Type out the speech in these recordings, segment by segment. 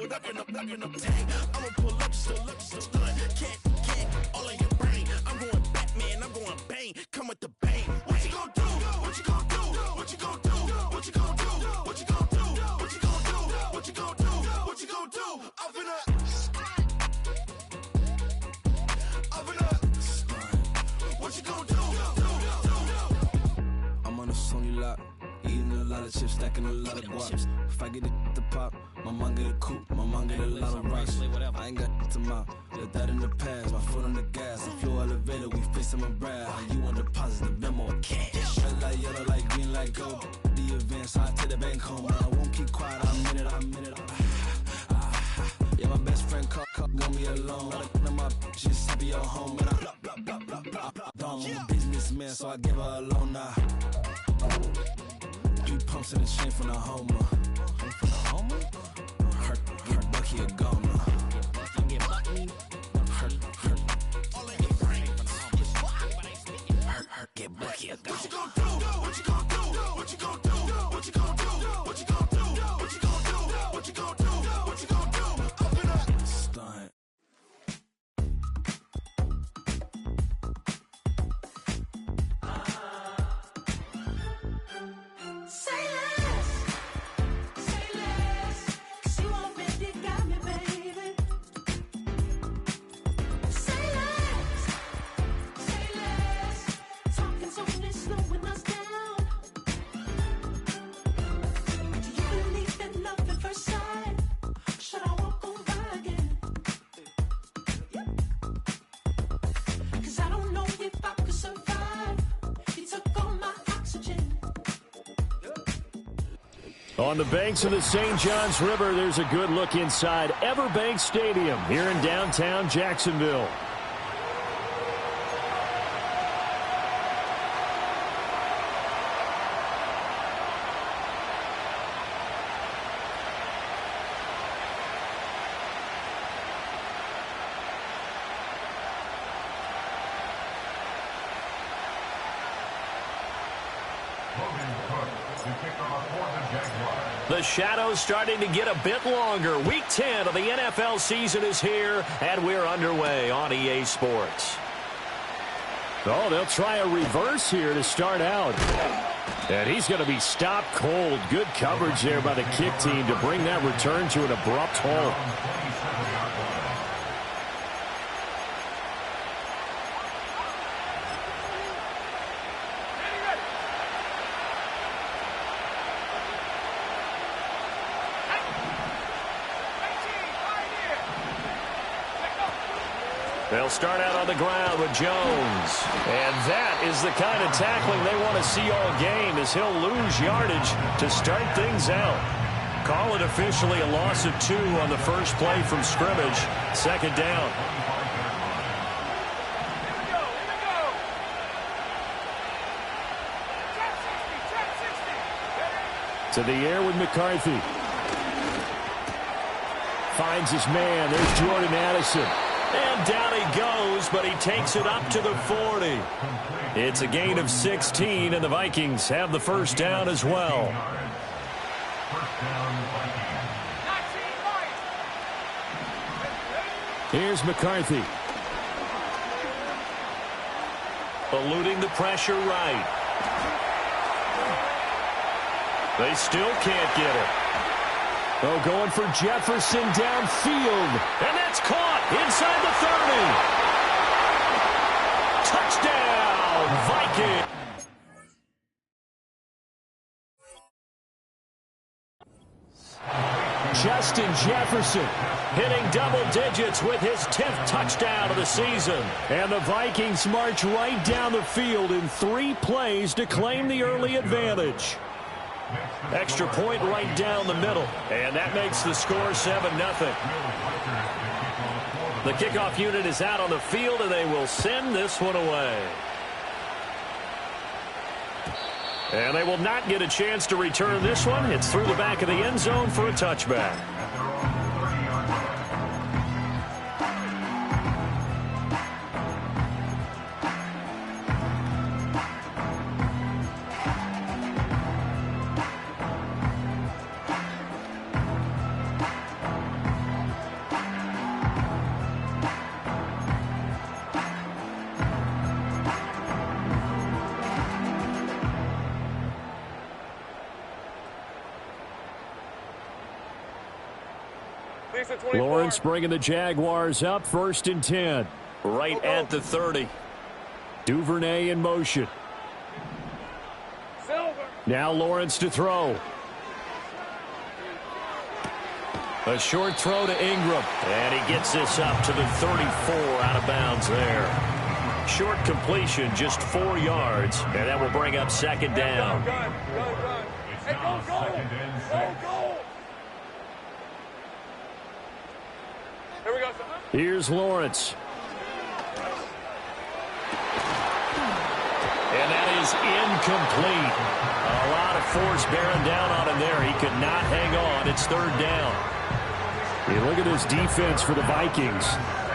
tank. I'ma pull up just to look, just to stun. Can't, all in your brain. I'm going Batman, I'm going bang. Come with the bang. What you gonna do? What you gonna do? What you gonna do? What you gonna do? What you gonna do? What you gonna do? What you gonna do? What you gonna do? I'm finna. What you gonna do? I'm on a Sony lot, eating a lot of chips, stacking a lot of guaps. If I get it to pop, my mom get a coupe, my mom get a lot of rice. I ain't got to mouth, let that in the past. My foot on the gas, I flow elevator, we facing my brand. How you want deposit the memo or cash? Red like yellow, like green, like gold. The events, I take the bank home. I won't keep quiet, I'm in it. Yeah, my best friend call, want me alone. None of my bitches happy at home, and I blah, blah, blah. I'm a businessman, so I give her a loan now. 3 pumps in the chain from the Homer. Hurt Bucky a goner. Hurt get Bucky a goner. What you gonna do? What you gonna do? What you gonna do? What you gonna do? What you gonna do? What you gonna do? What you gonna do? What you gonna do? I'm finna stunt. On the banks of the St. Johns River, there's a good look inside Everbank Stadium here in downtown Jacksonville. The shadow's starting to get a bit longer. Week 10 of the NFL season is here, and we're underway on EA Sports. Oh, they'll try a reverse here to start out. And he's going to be stopped cold. Good coverage there by the kick team to bring that return to an abrupt halt. They'll start out on the ground with Jones. And that is the kind of tackling they want to see all game, as he'll lose yardage to start things out. Call it officially a loss of 2 on the first play from scrimmage. Second down. To the air with McCarthy. Finds his man. There's Jordan Addison. And down he goes, but he takes it up to the 40. It's a gain of 16, and the Vikings have the first down as well. Here's McCarthy. Eluding the pressure right. They still can't get it. Oh, going for Jefferson downfield. And that's caught inside the 30. Touchdown, Vikings. Justin Jefferson hitting double digits with his 10th touchdown of the season. And the Vikings march right down the field in 3 plays to claim the early advantage. Extra point right down the middle, and that makes the score 7-0. The kickoff unit is out on the field, and they will send this one away. And they will not get a chance to return this one. It's through the back of the end zone for a touchback. Lawrence bringing the Jaguars up 1st and 10. Right at the 30. Duvernay in motion. Now Lawrence to throw. A short throw to Ingram. And he gets this up to the 34 out of bounds there. Short completion, just 4 yards. And that will bring up 2nd down. Hey, go. Here we go, son. Here's Lawrence. And that is incomplete. A lot of force bearing down on him there. He could not hang on. It's 3rd down. You look at this defense for the Vikings.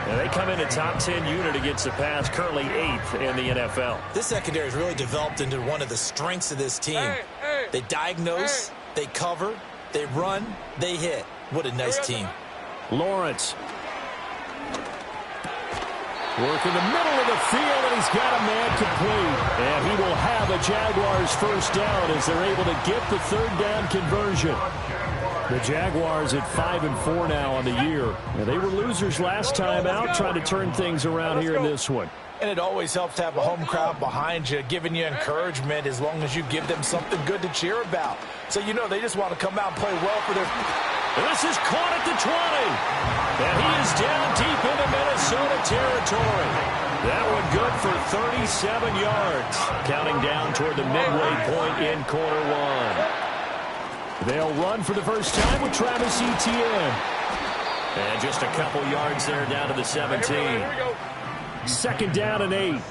And they come in a top 10 unit against the pass, currently 8th in the NFL. This secondary has really developed into one of the strengths of this team. They diagnose, they cover, they run, they hit. What a nice team. Lawrence. Work in the middle of the field, and he's got a man complete. And he will have a Jaguars 1st down as they're able to get the 3rd down conversion. The Jaguars at 5-4 now on the year. And they were losers last time out, trying to turn things around here in this one. And it always helps to have a home crowd behind you, giving you encouragement as long as you give them something good to cheer about. So you know they just want to come out and play well for their... This is caught at the 20. And he is down deep into Minnesota territory. That one good for 37 yards. Counting down toward the midway point in quarter 1. They'll run for the first time with Travis Etienne. And just a couple yards there down to the 17. 2nd down and 8.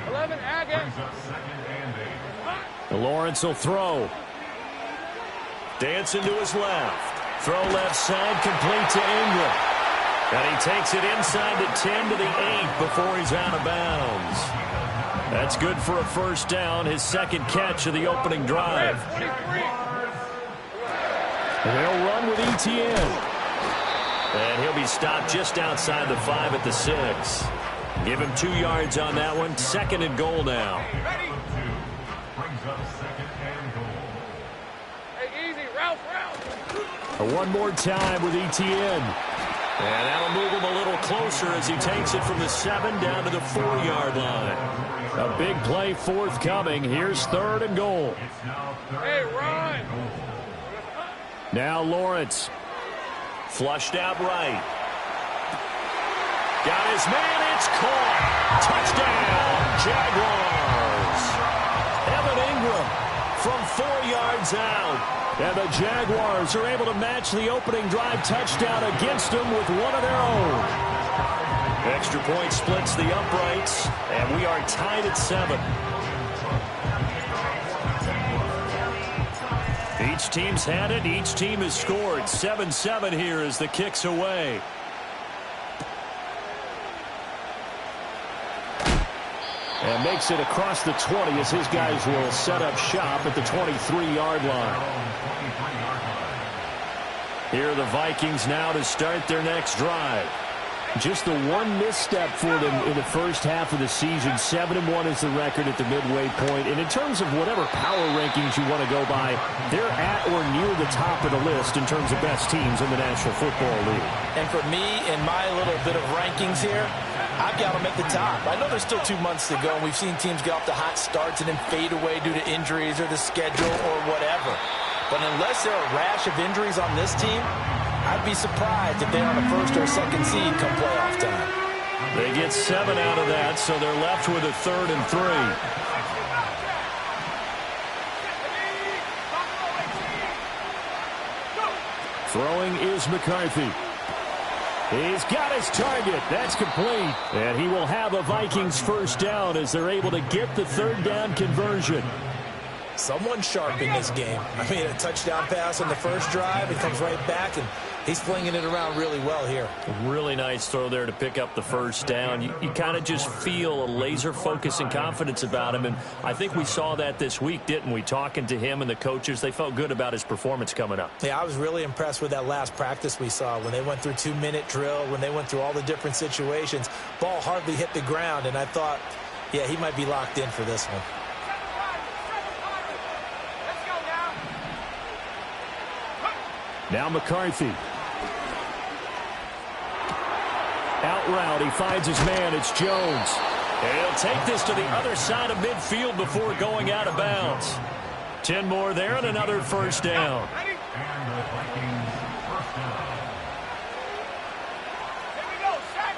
11, Agate. Lawrence will throw. Dancing to his left. Throw left side, complete to Ingram. And he takes it inside the 10 to the 8 before he's out of bounds. That's good for a 1st down, his 2nd catch of the opening drive. And they'll run with Etienne. And he'll be stopped just outside the 5 at the 6. Give him 2 yards on that one. 2nd and goal now. Hey, easy, Ralph. One more time with Etienne. And that'll move him a little closer as he takes it from the 7 down to the 4-yard line. A big play forthcoming. Here's 3rd and goal. Hey, Ron. Now Lawrence. Flushed out right. Got his man. It's caught. Touchdown, Jaguars. Evan Ingram from 4 yards out. And the Jaguars are able to match the opening drive touchdown against them with one of their own. Extra point splits the uprights, and we are tied at 7. Each team's had it. Each team has scored. 7-7 here as the kick's away. And makes it across the 20 as his guys will set up shop at the 23-yard line. Here are the Vikings now to start their next drive. Just the one misstep for them in the first half of the season. 7-1 is the record at the midway point. And in terms of whatever power rankings you want to go by, they're at or near the top of the list in terms of best teams in the National Football League. And for me, in my little bit of rankings here, I've got them at the top. I know there's still 2 months to go, and we've seen teams get off to hot starts and then fade away due to injuries or the schedule or whatever. But unless there are a rash of injuries on this team, I'd be surprised if they're on a 1st or 2nd seed come playoff time. They get 7 out of that, so they're left with a 3rd and 3. Throwing is McCarthy. He's got his target. That's complete. And he will have a Vikings 1st down as they're able to get the 3rd down conversion. Someone sharp in this game. I mean, a touchdown pass on the first drive. It comes right back, and he's flinging it around really well here. Really nice throw there to pick up the 1st down. You kind of just feel a laser focus and confidence about him, and I think we saw that this week, didn't we? Talking to him and the coaches, they felt good about his performance coming up. Yeah, I was really impressed with that last practice we saw when they went through 2-minute drill, when they went through all the different situations. Ball hardly hit the ground, and I thought, yeah, he might be locked in for this one. Now McCarthy. Out route, he finds his man. It's Jones. And he'll take this to the other side of midfield before going out of bounds. 10 more there and another first down. Ready? And the Vikings first down. Here we go, set.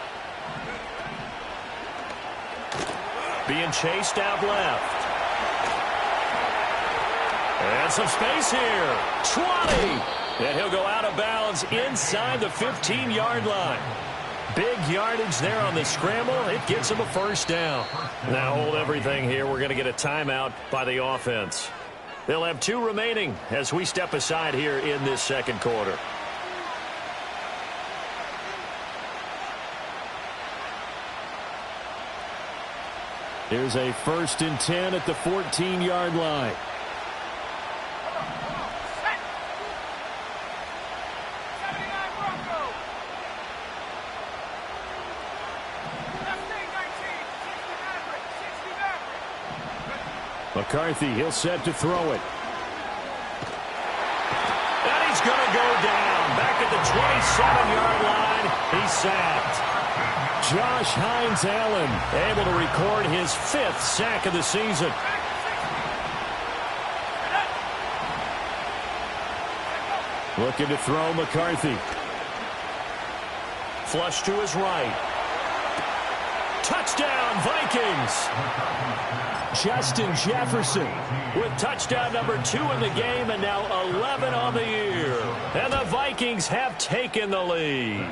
Being chased out left. And some space here. 20. And he'll go out of bounds inside the 15-yard line. Big yardage there on the scramble. It gets him a first down. Now hold everything here. We're going to get a timeout by the offense. They'll have 2 remaining as we step aside here in this second quarter. Here's a 1st and 10 at the 14-yard line. Set. 79 Bronco. Left wing 19. 60 Maverick. McCarthy, he'll set to throw it. And he's going to go down. Back at the 27-yard line. He's sacked. Josh Hines-Allen able to record his 5th sack of the season. Looking to throw McCarthy. Flush to his right. Touchdown, Vikings. Justin Jefferson with touchdown number 2 in the game and now 11 on the year. And the Vikings have taken the lead.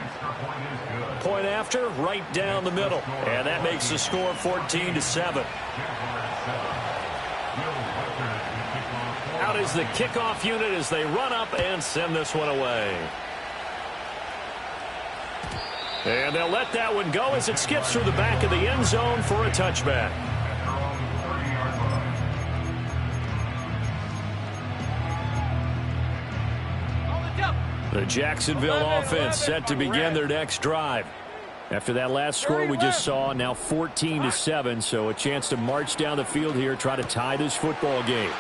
Point after, right down the middle. And that makes the score 14-7. Out is the kickoff unit as they run up and send this one away. And they'll let that one go as it skips through the back of the end zone for a touchback. The Jacksonville offense set to begin their next drive. After that last score we just saw, now 14-7, so a chance to march down the field here, try to tie this football game.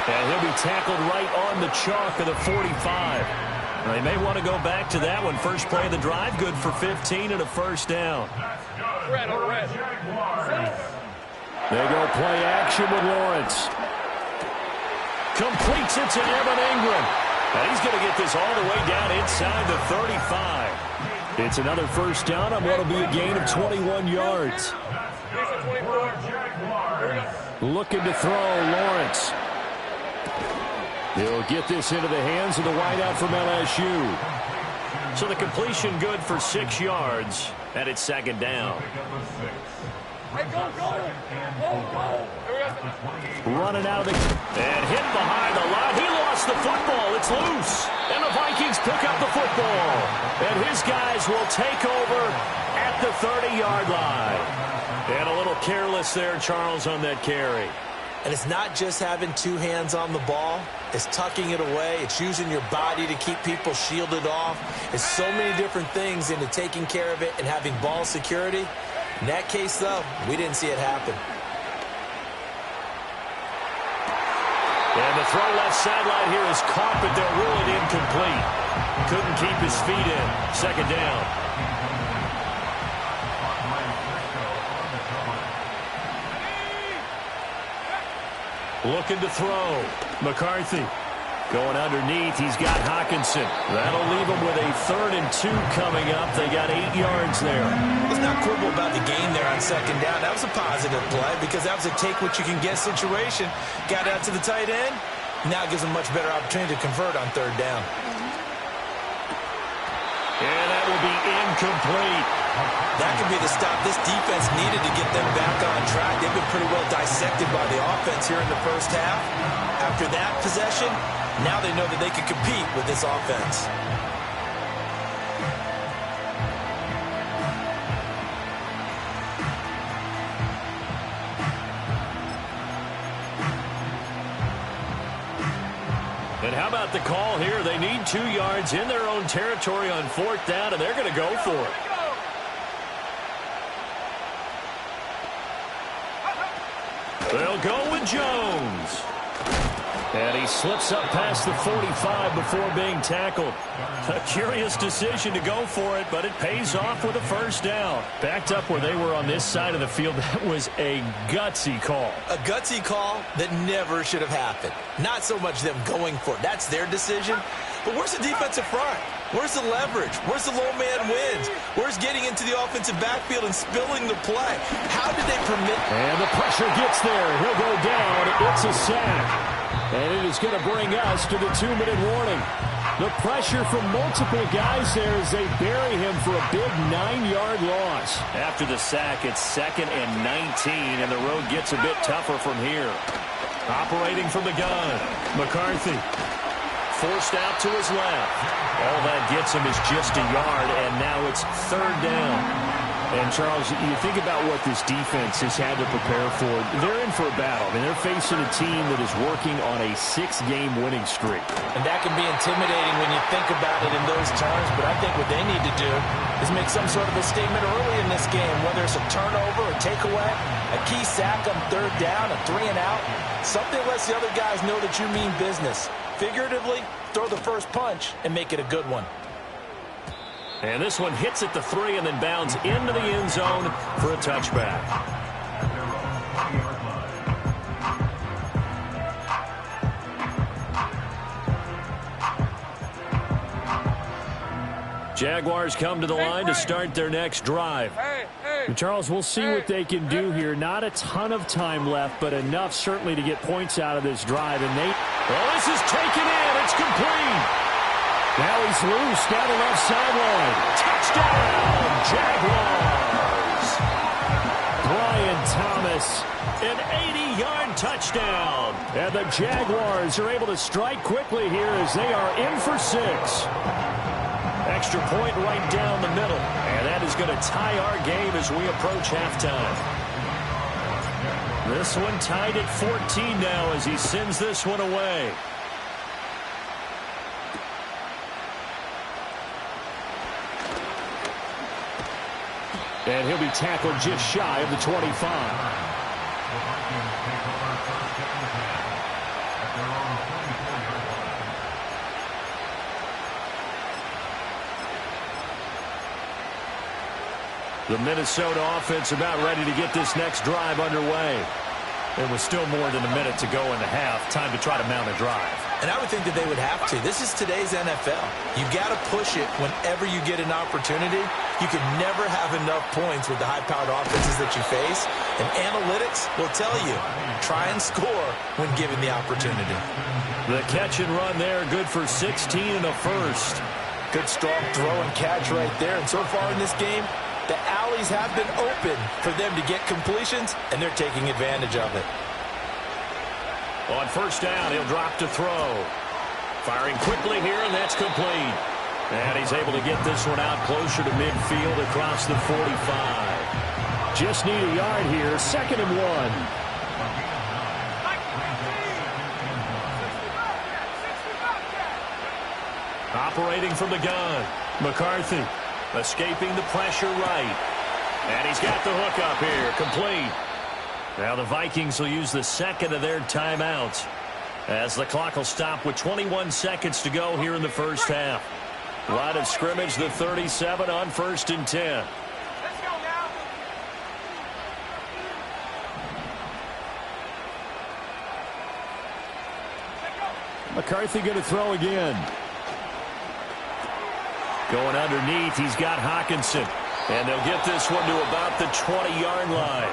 And he'll be tackled right on the chalk of the 45. They may want to go back to that one. First play of the drive, good for 15 and a first down. Red on red. They go play action with Lawrence. Completes it to Evan Ingram. And he's going to get this all the way down inside the 35. It's another first down on what will be a gain of 21 yards. Looking to throw, Lawrence. He'll get this into the hands of the wideout from LSU. So the completion good for 6 yards, and it's second down. Hey, go. Running out of the... And hit behind the line. He lost the football. It's loose. And the Vikings pick up the football. And his guys will take over at the 30-yard line. And a little careless there, Charles, on that carry. And it's not just having 2 hands on the ball. It's tucking it away. It's using your body to keep people shielded off. It's so many different things into taking care of it and having ball security. In that case, though, we didn't see it happen. And the throw left sideline here is caught, but they'll rule it incomplete. Couldn't keep his feet in. Second down. Looking to throw. McCarthy going underneath. He's got Hawkinson. That'll leave him with a 3rd and 2 coming up. They got 8 yards there. Let's not quibble about the gain there on second down. That was a positive play because that was a take-what-you-can-get situation. Got out to the tight end. Now gives him much better opportunity to convert on 3rd down. And that will be incomplete. That could be the stop this defense needed to get them back on track. They've been pretty well dissected by the offense here in the first half. After that possession, now they know that they can compete with this offense. And how about the call here? They need 2 yards in their own territory on 4th down, and they're going to go for it. They'll go with Jones. And he slips up past the 45 before being tackled. A curious decision to go for it, but it pays off with a first down. Backed up where they were on this side of the field, that was a gutsy call. A gutsy call that never should have happened. Not so much them going for it. That's their decision. But where's the defensive front? Where's the leverage? Where's the low man wins? Where's getting into the offensive backfield and spilling the play? How did they permit? And the pressure gets there. He'll go down. It's a sack. And it is going to bring us to the 2-minute warning. The pressure from multiple guys there as they bury him for a big 9-yard loss. After the sack, it's 2nd and 19, and the road gets a bit tougher from here. Operating from the gun, McCarthy. Forced out to his left. All that gets him is just a yard, and now it's 3rd down. And, Charles, you think about what this defense has had to prepare for. They're in for a battle. I mean, they're facing a team that is working on a 6-game winning streak. And that can be intimidating when you think about it in those terms, but I think what they need to do is make some sort of a statement early in this game, whether it's a turnover, a takeaway, a key sack on 3rd down, a 3-and-out. Something lets the other guys know that you mean business. Figuratively, throw the first punch and make it a good one. And this one hits at the 3 and then bounds into the end zone for a touchback. Jaguars come to the line to start their next drive. And Charles, we'll see what they can do here. Not a ton of time left, but enough certainly to get points out of this drive. And well, this is taken in. It's complete. Now he's loose down the left sideline. Touchdown, Jaguars. Brian Thomas, an 80-yard touchdown. And the Jaguars are able to strike quickly here as they are in for 6. Extra point right down the middle. And that is going to tie our game as we approach halftime. This one tied at 14 now as he sends this one away. And he'll be tackled just shy of the 25. The Minnesota offense about ready to get this next drive underway. There was still more than a minute to go in the half. Time to try to mount a drive. And I would think that they would have to. This is today's NFL. You got to push it whenever you get an opportunity. You can never have enough points with the high-powered offenses that you face. And analytics will tell you, try and score when given the opportunity. The catch and run there, good for 16 and a first. Good strong throw and catch right there. And so far in this game, the alleys have been open for them to get completions, and they're taking advantage of it. On first down, he'll drop to throw. Firing quickly here, and that's complete. And he's able to get this one out closer to midfield across the 45. Just need a yard here, 2nd and 1. Operating from the gun, McCarthy. Escaping the pressure right. And he's got the hook up here. Complete. Now the Vikings will use the 2nd of their timeouts as the clock will stop with 21 seconds to go here in the first half. Line of scrimmage, the 37 on 1st and 10. Let's go now. McCarthy going to throw again. Going underneath, he's got Hawkinson. And they'll get this one to about the 20-yard line.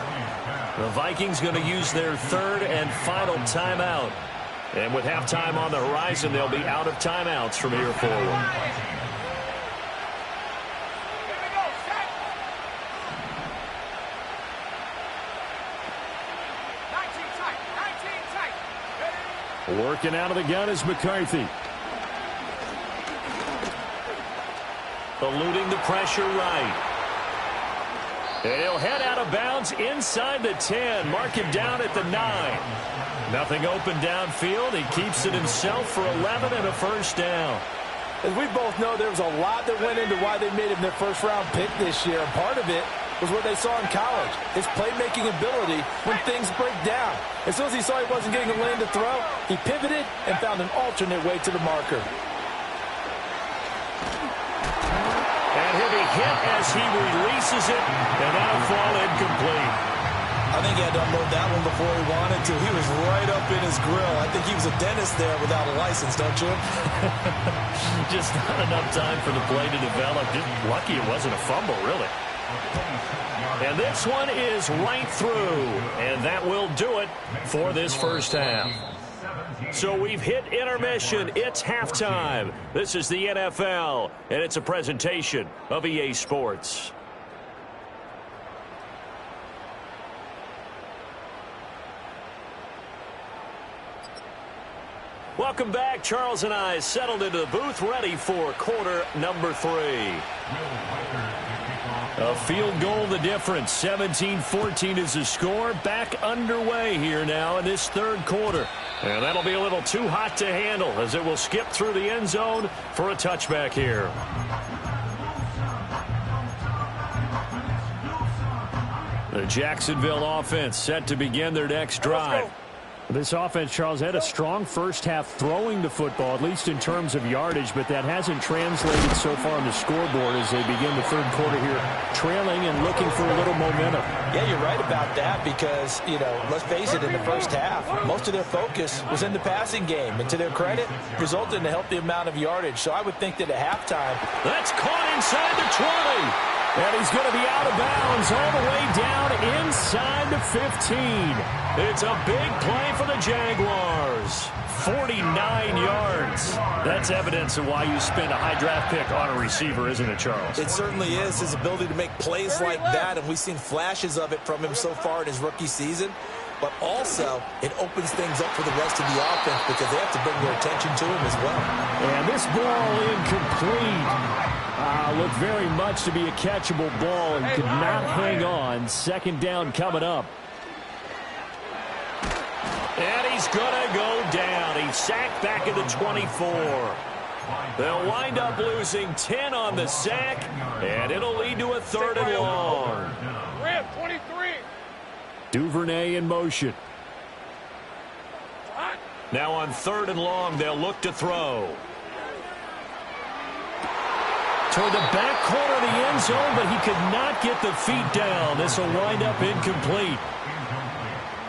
The Vikings going to use their 3rd and final timeout. And with halftime on the horizon, they'll be out of timeouts from here forward. Working out of the gun is McCarthy. Eluding the pressure right. And he'll head out of bounds inside the 10. Mark him down at the 9. Nothing open downfield. He keeps it himself for 11 and a first down. As we both know, there was a lot that went into why they made him their first-round pick this year. And part of it was what they saw in college, his playmaking ability when things break down. As soon as he saw he wasn't getting a lane to throw, he pivoted and found an alternate way to the marker. And he'll be hit as he releases it, and that'll fall incomplete. I think he had to unload that one before he wanted to. He was right up in his grill. I think he was a dentist there without a license, don't you? Just not enough time for the play to develop. Just lucky it wasn't a fumble, really. And this one is right through, and that will do it for this first half. So we've hit intermission. It's halftime. This is the NFL, and it's a presentation of EA Sports. Welcome back. Charles and I settled into the booth, ready for quarter number 3. A field goal the difference. 17-14 is the score. Back underway here now in this third quarter. And that'll be a little too hot to handle as it will skip through the end zone for a touchback here. The Jacksonville offense set to begin their next drive. This offense, Charles, had a strong first half throwing the football, at least in terms of yardage, but that hasn't translated so far on the scoreboard as they begin the third quarter here, trailing and looking for a little momentum. Yeah, you're right about that because, let's face it, in the first half, most of their focus was in the passing game, and to their credit, resulted in a healthy amount of yardage. So I would think that at halftime, that's caught inside the 20. And he's going to be out of bounds all the way down inside the 15. It's a big play for the Jaguars. 49 yards. That's evidence of why you spend a high draft pick on a receiver, isn't it, Charles? It certainly is. His ability to make plays like that, and we've seen flashes of it from him so far in his rookie season. But also, it opens things up for the rest of the offense because they have to bring their attention to him as well. And this ball incomplete. Looked very much to be a catchable ball and could not hang on. Second down coming up. And he's going to go down. He's sacked back at the 24. They'll wind up losing 10 on the sack, and it'll lead to a third and long. Rim, 23. Duvernay in motion. Now on third and long, they'll look to throw. Toward the back corner of the end zone, but he could not get the feet down. This will wind up incomplete.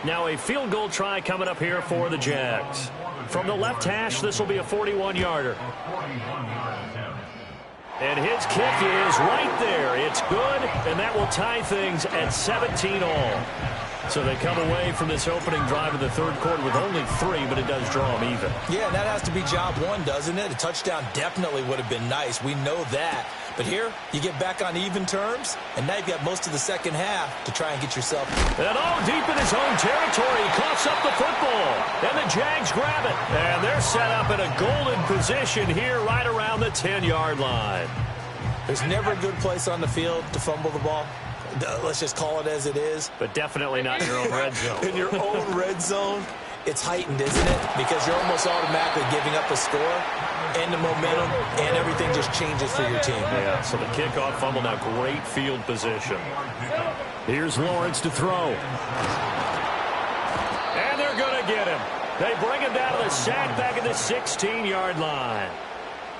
Now a field goal try coming up here for the Jags. From the left hash, this will be a 41-yarder. And his kick is right there. It's good, and that will tie things at 17 all. So they come away from this opening drive of the third quarter with only 3, but it does draw them even. Yeah, that has to be job one, doesn't it? A touchdown definitely would have been nice. We know that. But here, you get back on even terms, and now you've got most of the second half to try and get yourself. And all deep in his own territory, he coughs up the football. And the Jags grab it. And they're set up in a golden position here right around the 10-yard line. There's never a good place on the field to fumble the ball. Let's just call it as it is. But definitely not in your own red zone. In your own red zone, it's heightened, isn't it? Because you're almost automatically giving up a score, and the momentum, and everything just changes for your team. Yeah, so the kickoff fumble, now great field position. Here's Lawrence to throw. And they're going to get him. They bring him down to the sack back at the 16-yard line.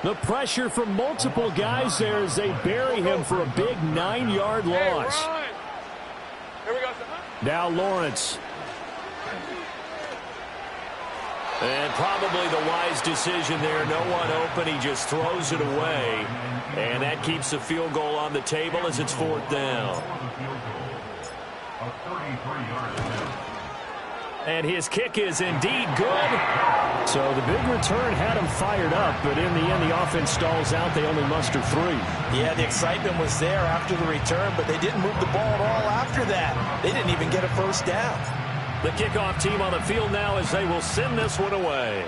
The pressure from multiple guys there as they bury him for a big 9-yard loss. Here we go. Now Lawrence. And probably the wise decision there. No one open. He just throws it away. And that keeps the field goal on the table as it's fourth down. And his kick is indeed good. So the big return had him fired up, but in the end, the offense stalls out. They only muster 3. Yeah, the excitement was there after the return, but they didn't move the ball at all after that. They didn't even get a first down. The kickoff team on the field now as they will send this one away.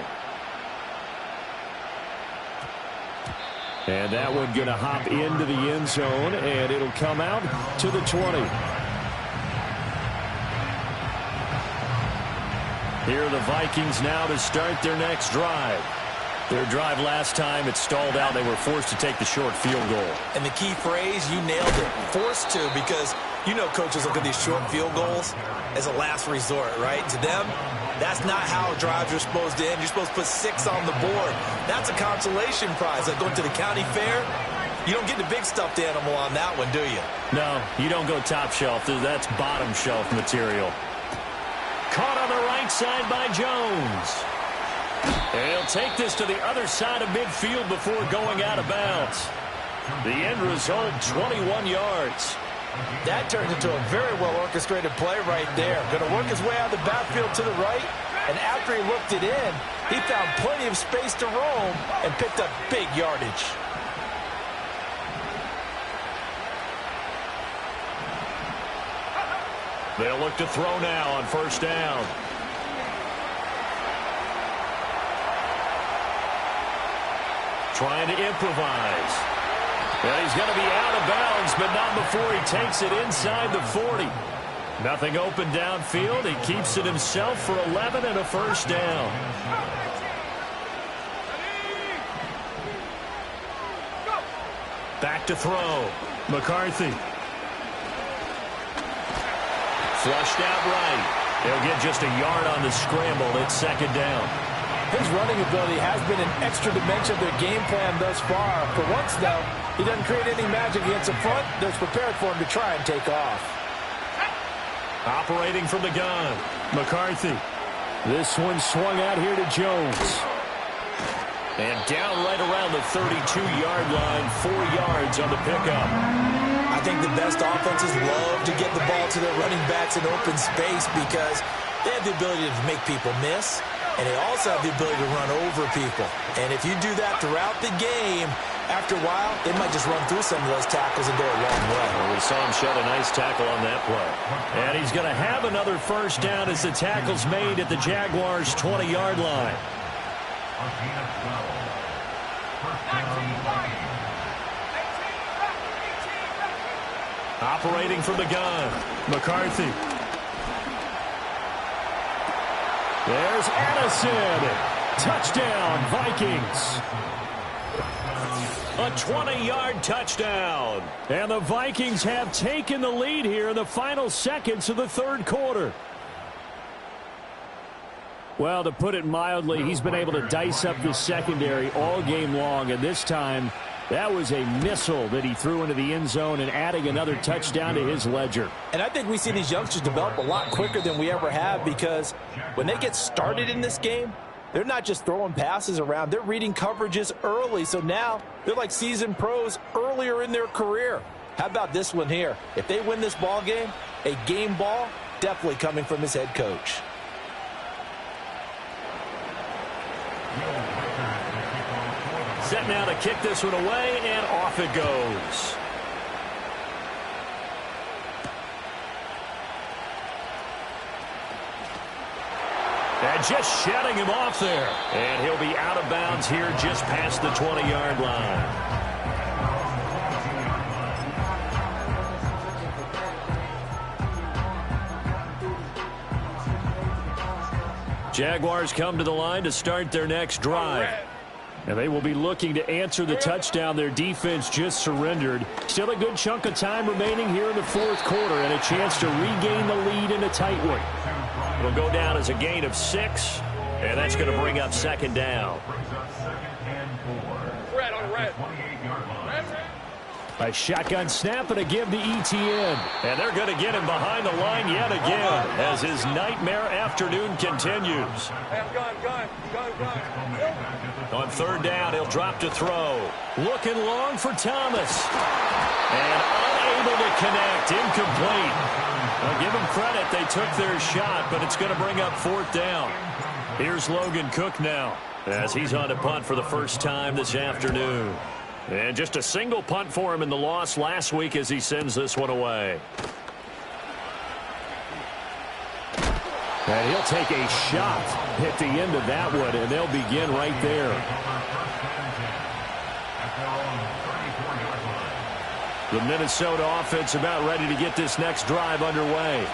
And that one going to hop into the end zone, and it'll come out to the 20. Here are the Vikings now to start their next drive. Their drive last time, it stalled out. They were forced to take the short field goal. And the key phrase, you nailed it, forced to, because You know coaches look at these short field goals as a last resort, right? To them, that's not how drives are supposed to end. You're supposed to put 6 on the board. That's a consolation prize. Like going to the county fair, you don't get the big stuffed animal on that one, do you? No, you don't go top shelf. That's bottom shelf material. Caught on the right side by Jones. And he'll take this to the other side of midfield before going out of bounds. The end result, 21 yards. That turned into a very well-orchestrated play right there. Going to work his way out of the backfield to the right, and after he looked it in, he found plenty of space to roam and picked up big yardage. They'll look to throw now on first down. Trying to improvise. Well, he's going to be out of bounds, but not before he takes it inside the 40. Nothing open downfield. He keeps it himself for 11 and a first down. Back to throw. McCarthy. Flushed out right. He'll get just a yard on the scramble. It's second down. His running ability has been an extra dimension of their game plan thus far. For once, though, he doesn't create any magic against the front that's prepared for him to try and take off. Operating from the gun, McCarthy. This one swung out here to Jones. And down right around the 32-yard line, 4 yards on the pickup. I think the best offenses love to get the ball to their running backs in open space because they have the ability to make people miss. And they also have the ability to run over people. And if you do that throughout the game, after a while, they might just run through some of those tackles and go a long way. Well, we saw him shed a nice tackle on that play. And he's going to have another first down as the tackle's made at the Jaguars' 20-yard line. Operating from the gun, McCarthy. There's Addison. Touchdown, Vikings. A 20-yard touchdown. And the Vikings have taken the lead here in the final seconds of the third quarter. Well, to put it mildly, he's been able to dice up the secondary all game long. And this time, that was a missile that he threw into the end zone and adding another touchdown to his ledger. And I think we see these youngsters develop a lot quicker than we ever have because when they get started in this game, they're not just throwing passes around. They're reading coverages early. So now they're like seasoned pros earlier in their career. How about this one here? If they win this ball game, a game ball definitely coming from his head coach. Set now to kick this one away, and off it goes. And just shutting him off there. And he'll be out of bounds here just past the 20-yard line. Jaguars come to the line to start their next drive. And they will be looking to answer the touchdown their defense just surrendered. Still a good chunk of time remaining here in the fourth quarter and a chance to regain the lead in a tight one. It'll go down as a gain of 6, and that's going to bring up second down. Red on red. A shotgun snap and a give to ETN. And they're going to get him behind the line yet again as his nightmare afternoon continues. Gun. On third down, he'll drop to throw. Looking long for Thomas. And unable to connect. Incomplete. I'll give them credit. They took their shot, but it's going to bring up fourth down. Here's Logan Cook now as he's on to punt for the first time this afternoon. And just a single punt for him in the loss last week as he sends this one away. And he'll take a shot at the end of that one, and they'll begin right there. The Minnesota offense about ready to get this next drive underway.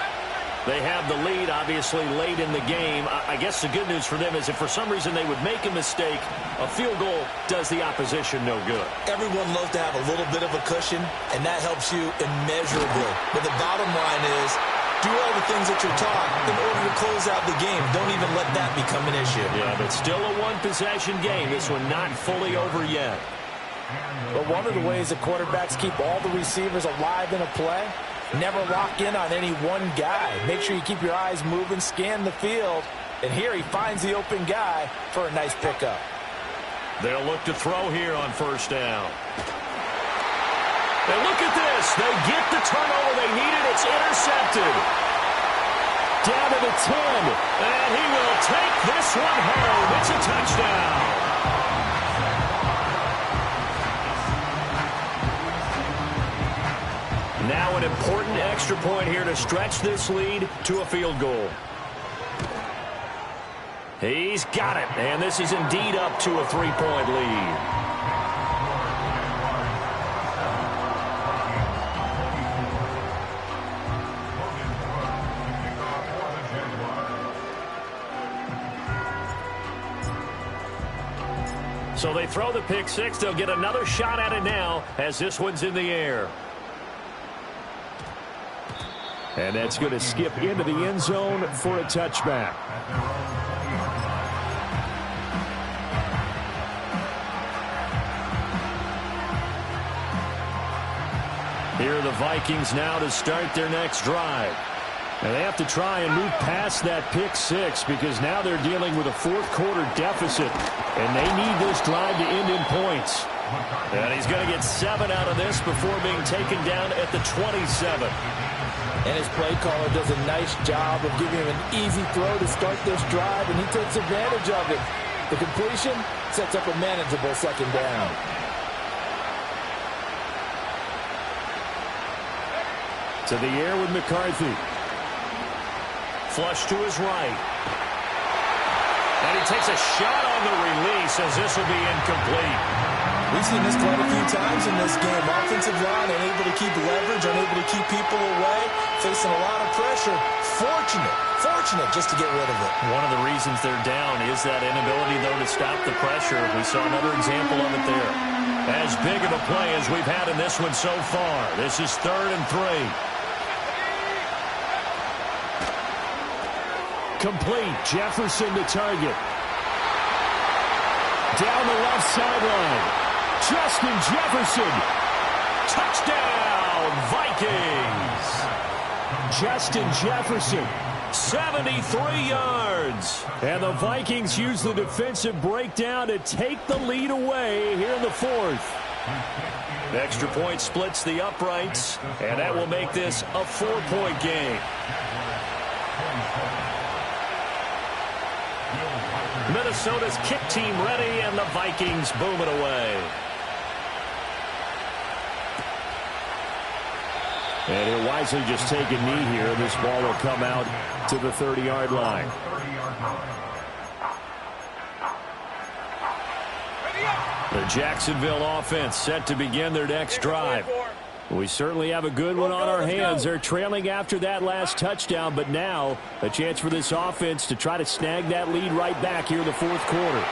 They have the lead, obviously, late in the game. I guess the good news for them is if for some reason they would make a mistake, a field goal does the opposition no good. Everyone loves to have a little bit of a cushion, and that helps you immeasurably. But the bottom line is, do all the things that you're taught in order to close out the game. Don't even let that become an issue. Yeah, but still a one-possession game. This one not fully over yet. But one of the ways that quarterbacks keep all the receivers alive in a play, never lock in on any one guy. Make sure you keep your eyes moving, scan the field. And here he finds the open guy for a nice pickup. They'll look to throw here on first down. And look at this. They get the turnover they needed. It's intercepted. Down to the 10. And he will take this one home. It's a touchdown. Now an important extra point here to stretch this lead to a field goal. He's got it. And this is indeed up to a 3-point lead. So they throw the pick six. They'll get another shot at it now as this one's in the air. And that's going to skip into the end zone for a touchback. Here are the Vikings now to start their next drive. And they have to try and move past that pick six because now they're dealing with a fourth-quarter deficit. And they need this drive to end in points. And he's going to get 7 out of this before being taken down at the 27. And his play caller does a nice job of giving him an easy throw to start this drive, and he takes advantage of it. The completion sets up a manageable second down. To the air with McCarthy. Flush to his right. And he takes a shot on the release as this will be incomplete. We've seen this quite a few times in this game. Offensive line unable to keep leverage, unable to keep people away, facing a lot of pressure. Fortunate just to get rid of it. One of the reasons they're down is that inability, though, to stop the pressure. We saw another example of it there. As big of a play as we've had in this one so far. This is 3rd and 3. Complete. Jefferson to target. Down the left sideline. Justin Jefferson. Touchdown, Vikings. Justin Jefferson, 73 yards. And the Vikings use the defensive breakdown to take the lead away here in the 4th. Extra point splits the uprights, and that will make this a 4-point game. Minnesota's kick team ready, and the Vikings boom it away. And he'll wisely just take a knee here. This ball will come out to the 30-yard line. The Jacksonville offense set to begin their next drive. We certainly have a good one on our hands. They're trailing after that last touchdown, but now a chance for this offense to try to snag that lead right back here in the 4th quarter.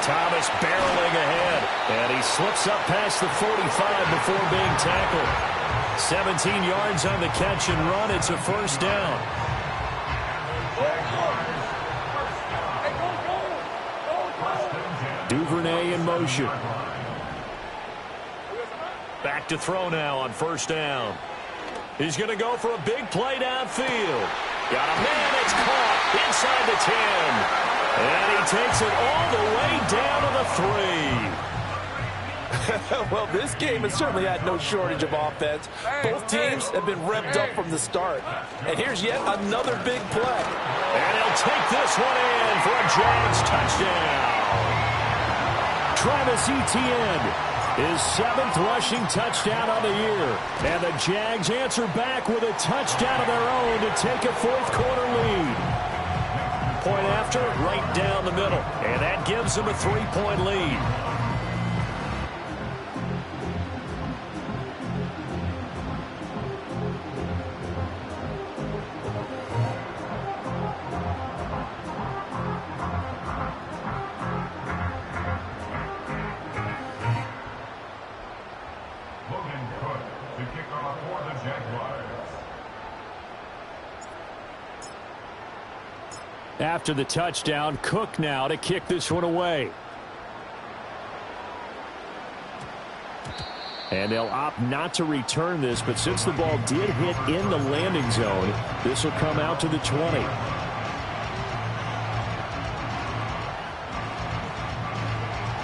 Thomas barreling ahead, and he slips up past the 45 before being tackled. 17 yards on the catch and run. It's a first down. Duvernay in motion. Back to throw now on first down. He's going to go for a big play downfield. Got a man that's caught inside the 10. And he takes it all the way down to the 3. Well, this game has certainly had no shortage of offense. Both teams have been revved up from the start. And here's yet another big play. And he'll take this one in for a Jags touchdown. Travis Etienne, his 7th rushing touchdown of the year. And the Jags answer back with a touchdown of their own to take a 4th quarter lead. Point after, right down the middle. And that gives them a 3-point lead. After the touchdown, Cook now to kick this one away. And they'll opt not to return this, but since the ball did hit in the landing zone, this will come out to the 20.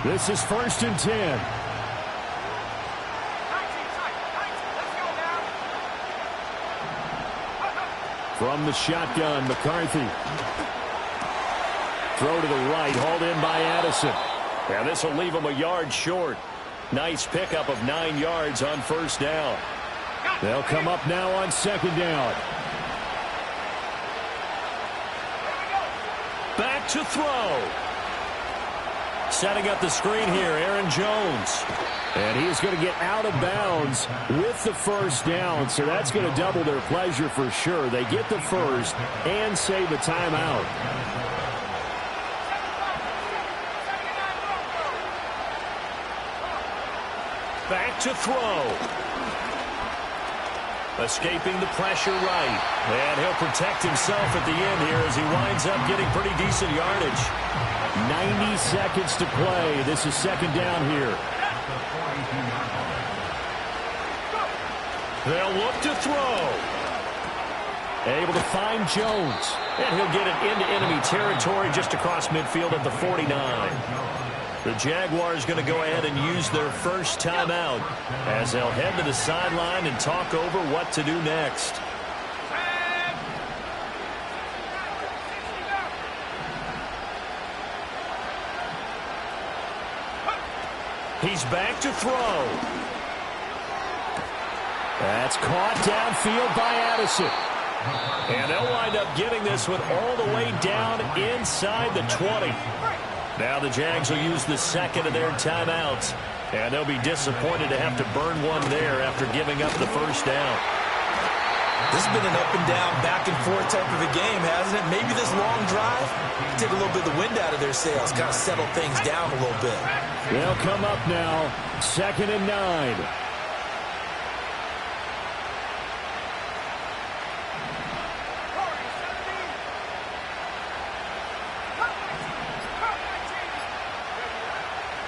This is 1st and 10. From the shotgun, McCarthy. Throw to the right, hauled in by Addison. And this will leave him a yard short. Nice pickup of 9 yards on 1st down. They'll come up now on 2nd down. Back to throw. Setting up the screen here, Aaron Jones. And he's going to get out of bounds with the 1st down, so that's going to double their pleasure for sure. They get the 1st and save a timeout. Back to throw. Escaping the pressure right. And he'll protect himself at the end here as he winds up getting pretty decent yardage. 90 seconds to play. This is 2nd down here. They'll look to throw. Able to find Jones. And he'll get it into enemy territory just across midfield at the 49. The Jaguars going to go ahead and use their first timeout as they'll head to the sideline and talk over what to do next. He's back to throw. That's caught downfield by Addison. And they'll wind up getting this one all the way down inside the 20. Now the Jags will use the 2nd of their timeouts. And they'll be disappointed to have to burn one there after giving up the 1st down. This has been an up and down, back and forth type of a game, hasn't it? Maybe this long drive, take a little bit of the wind out of their sails, kind of settle things down a little bit. They'll come up now, 2nd and 9.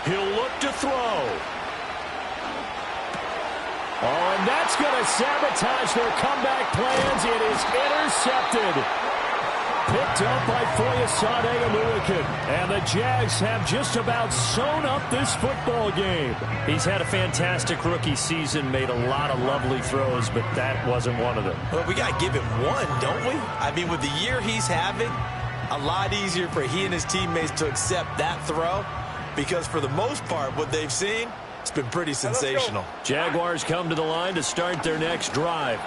He'll look to throw. Oh, and that's going to sabotage their comeback plans. It is intercepted. Picked up by Foyesade Aluakin. And the Jags have just about sewn up this football game. He's had a fantastic rookie season, made a lot of lovely throws, but that wasn't one of them. Well, we got to give him one, don't we? I mean, with the year he's having, a lot easier for he and his teammates to accept that throw. Because for the most part, what they've seen, it's been pretty sensational. Jaguars come to the line to start their next drive.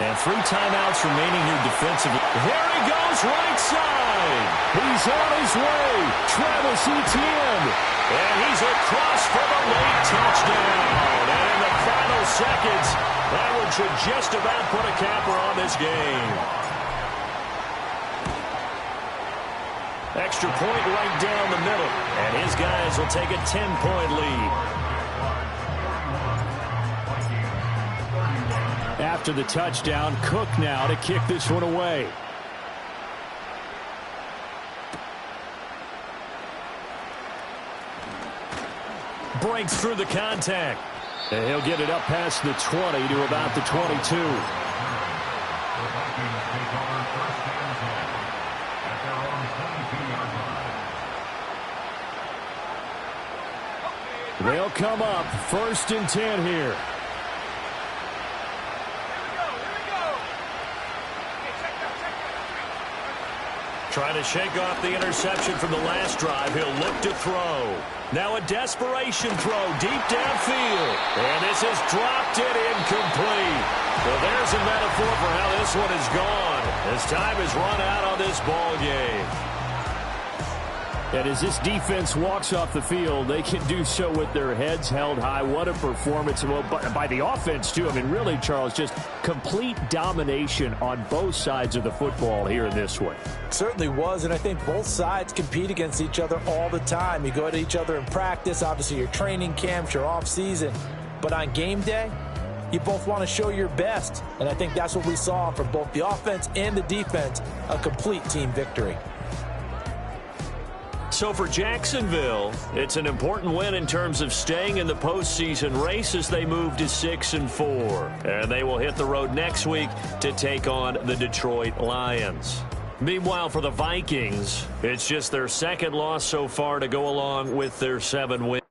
And 3 timeouts remaining here defensively. Here he goes right side. He's on his way. Travis Etienne. And he's across for the late touchdown. And in the final seconds, that one should just about put a capper on this game. Extra point right down the middle. And his guys will take a 10-point lead. After the touchdown, Cook now to kick this one away. Breaks through the contact. And he'll get it up past the 20 to about the 22. They'll come up 1st and 10 here. Trying to shake off the interception from the last drive. He'll look to throw. Now a desperation throw deep downfield. And this has dropped it incomplete. Well, there's a metaphor for how this one is gone. As time has run out on this ball game. And as this defense walks off the field, they can do so with their heads held high. What a performance by the offense, too. I mean, really, Charles, just complete domination on both sides of the football here in this one. Certainly was, and I think both sides compete against each other all the time. You go to each other in practice, obviously your training camps, your off-season. But on game day, you both want to show your best. And I think that's what we saw from both the offense and the defense, a complete team victory. So for Jacksonville, it's an important win in terms of staying in the postseason race as they move to 6-4. And they will hit the road next week to take on the Detroit Lions. Meanwhile, for the Vikings, it's just their second loss so far to go along with their 7 wins.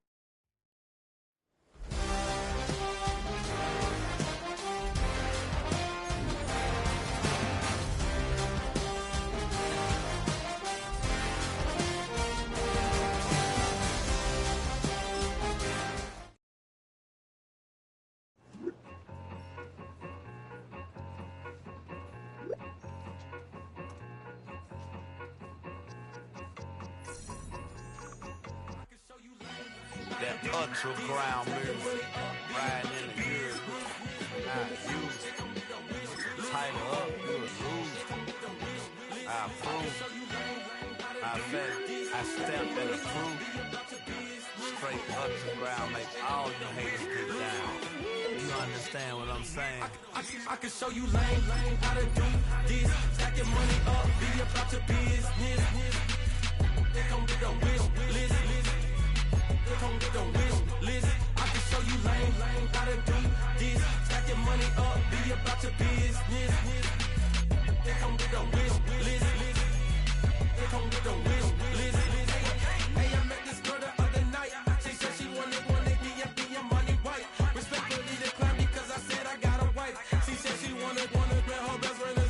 That ultra ground move, riding in the good, I use, tighten up, good move, I approve, I bet, I stamp and approve, straight ultra ground, make all you haters get down. You understand what I'm saying? I can show you lame, how to do this. Stack your money up, be about your business. They come with a wish list. They come with a wish list. I can show you lame, how to do this. Stack your money up, be about your business. They come with a wish list. They come with a wish list. Hey, I met this girl the other night. She said she wanted be your money white. Respectfully declined because I said I got a wife. She said she wanted bet her best friend is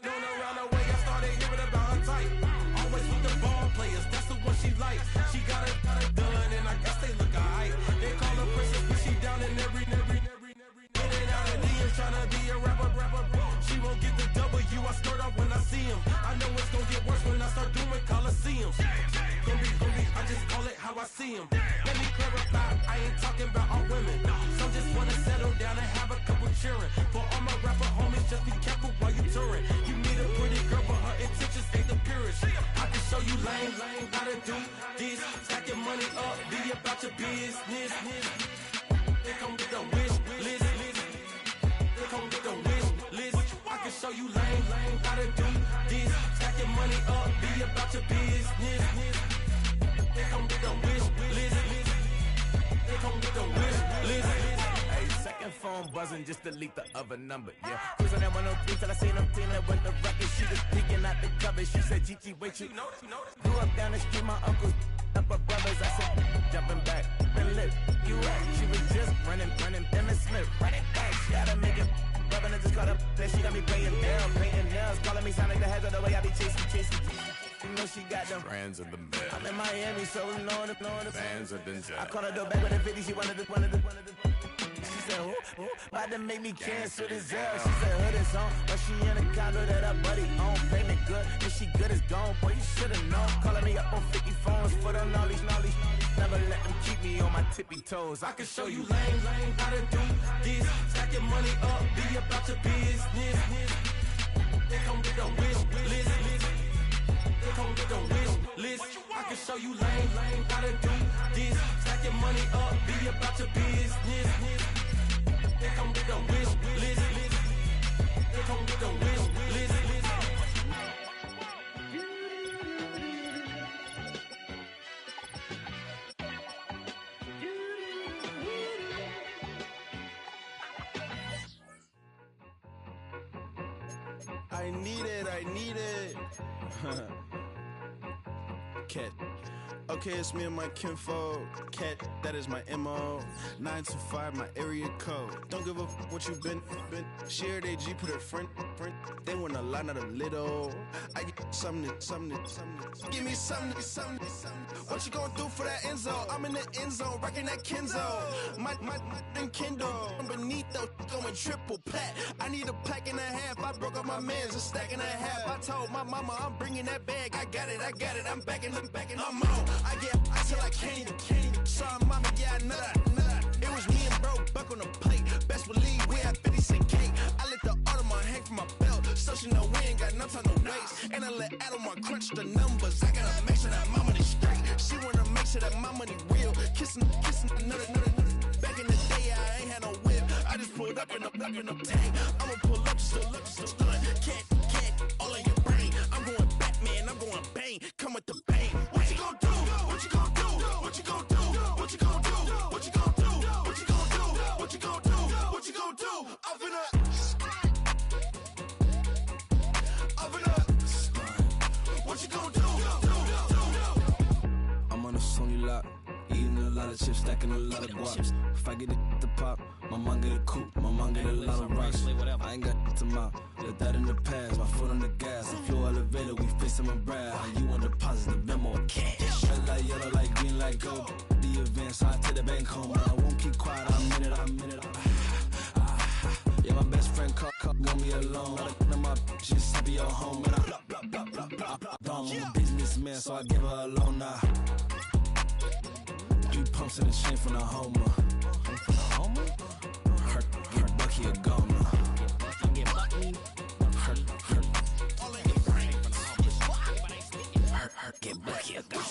known around the way. I started hearing about her type. Always with the ball players, that's the one she likes. She got it done, and I guess they look alright. They call her princess, but she down in every. In and out of DMs, tryna be a rapper. She won't get the W, I skirt off when I see him. I know it's gonna get worse when I start doing Coliseums. Gonna be, I just call it how I see him. Let me clarify, I ain't talking about all women. Some just wanna settle down and have a couple cheering. For all my rapper homies, just be careful while you touring. You meet a pretty girl, but her intentions ain't the purest. I can show you lame, how to do this. Stack your money up, be about your business. They come with a wish list. They come with a wish list. I can show you lame, how to do this. Stack your money up, be about your business. They come with a wish list. They come with a wish list. Hey, second phone buzzing, just delete the other number, yeah. Cruising at 103 till I seen them team that went the record. She was peeking out the cover. She said, GG, wait, you grew up down the street, my uncles up her brothers. I said, jumping back, been lit. You right, she was just running, them and Smith. Running back, she had to make it. Rubbing it, just caught up. Then she got me paying down, painting nails. Calling me sound like the heads of the way I be chasing. You know she got them brands of the bed. I'm in Miami, so knowing the fans of the jet. I caught her door back with a 50, she wanted the. She said, who? About to make me cancel this L. She said, hood is on, but she in a condo that her buddy own. Payment good, if she good is gone. Boy, you should've known. Calling me up on 50 phones, foot on all these. Never let them keep me on my tippy toes. I can show you lame, how to do this. Stack your money up, be about your business. They come with a wish list. They come with a wish list. I can show you lame, how to do this. Stack your money up, be about your business. They come with a wish list. They come with a wish list. I need it. Cat. Okay, it's me and my kinfolk. Cat, that is my MO. 9 to 5, my area code. Don't give a what you been. Shared AG, put her friend. They want a lot, not a little. I get something. Give me something. What you gonna do for that end zone? I'm in the end zone, rocking that Kenzo. My Kindle. Beneath though, going triple pack. I need a pack and a half. I broke up my mans, a stack and a half. I told my mama I'm bringing that bag. I got it. I'm backing, I'm on. I get till I can't. Sorry, mama, yeah, I know that. It was me and bro, buck on the plate. Best believe we had 50 cent cake. I let the Audemars hang from my belt, so she know we ain't got no time to waste. And I let Audemars crunch the numbers. I gotta make sure that my money straight. She wanna make sure that my money real. Kissing another. Back in the day, I ain't had no whip. I just pulled up in the tank. I'ma pull up just to stunt. Can't all in your brain. I'm going Batman, I'm going bang. Come with the bang. What you lot of chips, stacking a lot of guaps. If I get it the pop, my mom get a coupe, my mom get a lot of rocks. I ain't got to mouth, let that in the past. My foot on the gas, the floor elevator, we face them and brag. How you want deposit the memo of cash? Red like yellow, like green, like gold. The event, so I take the bank home, but I won't keep quiet. I'm in it. Yeah, my best friend want me alone. None of my bitches happy your home, and I'm a businessman, so I give her a loan now. 3 pumps in the chain from the Homer. Her Bucky a goner. Get Bucky a goner.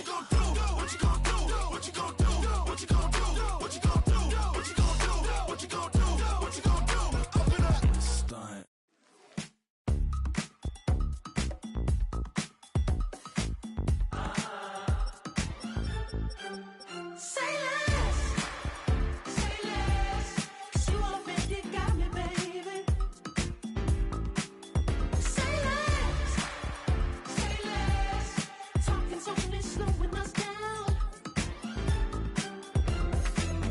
What you gonna do? What you gonna do? What you gonna do? What you gonna do? What you gonna do? What you gonna do? What you gonna do? What you gonna do? Open up. Stunt. Say less. Say less. 'Cause you already got me, baby. Say less. Say less. Talking's only slowing us down.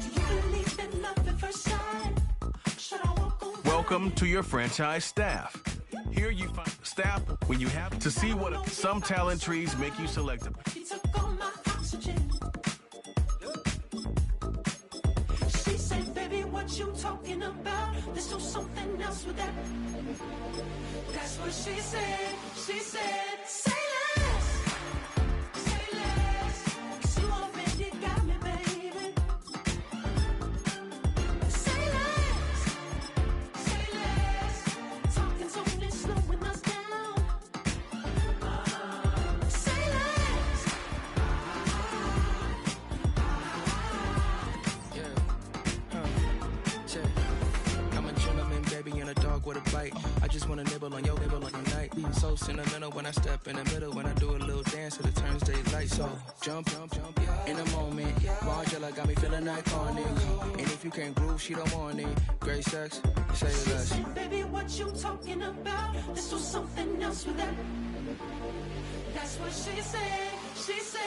Do you believe in love at first sight? Should I walk away? Welcome to your franchise staff. Here you find staff when you have to see what some talent trees make you selectable. She took all my oxygen. She said, baby, what you talking about? Let's do something else with that. That's what she said. She said, say less. Say less. 'Cause you already got me, baby. Say less. Say less. Talking's only slowing us down. Say less. I'm a gentleman, baby, and a dog with a bite. I just wanna nibble on your night. So sentimental when I step in the middle. When I do a little dance, till it turns daylight. So jump, in a moment. Margella got me feeling iconic. And if you can't groove, she don't want it. Great sex, say She less. said, baby, what you talking about? Let's do something else with that. That's what she said. She said.